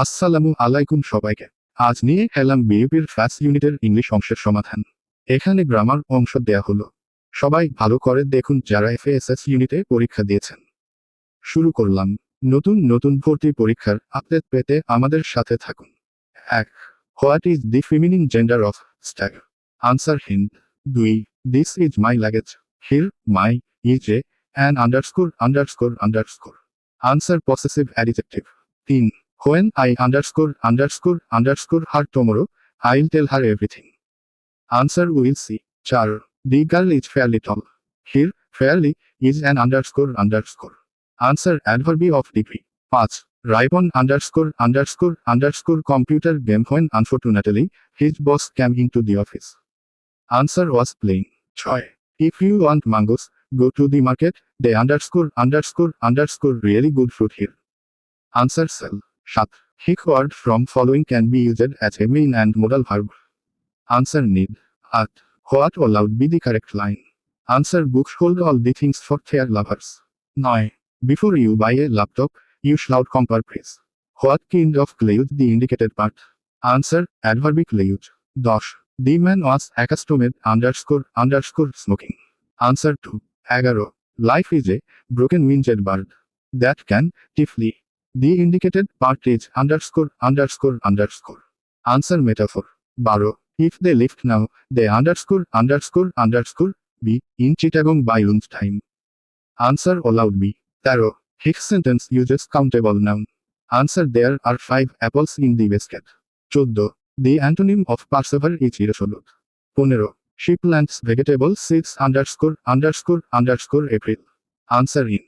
আসসালামু আলাইকুম সবাইকে। আজ নিয়ে এলাম বিইউপির ফার্স্ট ইউনিটের ইংলিশ অংশের সমাধান। এখানে গ্রামার অংশ দেয়া হলো। সবাই ভালো করে দেখুন যারা এফএএসএস ইউনিটে পরীক্ষা দিয়েছেন। শুরু করলাম। নতুন নতুন ভর্তি পরীক্ষার আপডেট পেতে আমাদের সাথে থাকুন। 1. What is the feminine gender of stag? Answer hind. 2. This is my luggage. Here my is a an underscore. Answer possessive adjective. 3. When I underscore her tomorrow, I'll tell her everything. Answer we'll see. 4. The girl is fairly tall. Here, fairly is an underscore. Answer adverb of degree. 5. Ripon underscore computer game when unfortunately his boss came into the office. Answer was playing. 6. If you want mangoes, go to the market. They underscore really good fruit here. Answer sell. 7. Hick word from following can be used as a main and modal verb. Answer need. 8. What allowed be the correct line? Answer books hold all the things for their lovers. 9. Before you buy a laptop, you should compare price. What kind of cloth the indicated part? Answer adverbic cloth. 10. The man was accustomed underscore smoking. Answer 2. 11. Life is a broken winged bird that can flee. The indicated part is underscore. Answer metaphor. 12. If they lift now, they underscore be in Chittagong by lunchtime. Answer allowed be. 13. His sentence uses countable noun. Answer there are 5 apples in the basket. 14. The antonym of persevere is irresolute. 15. She plants vegetable seeds underscore April. Answer in.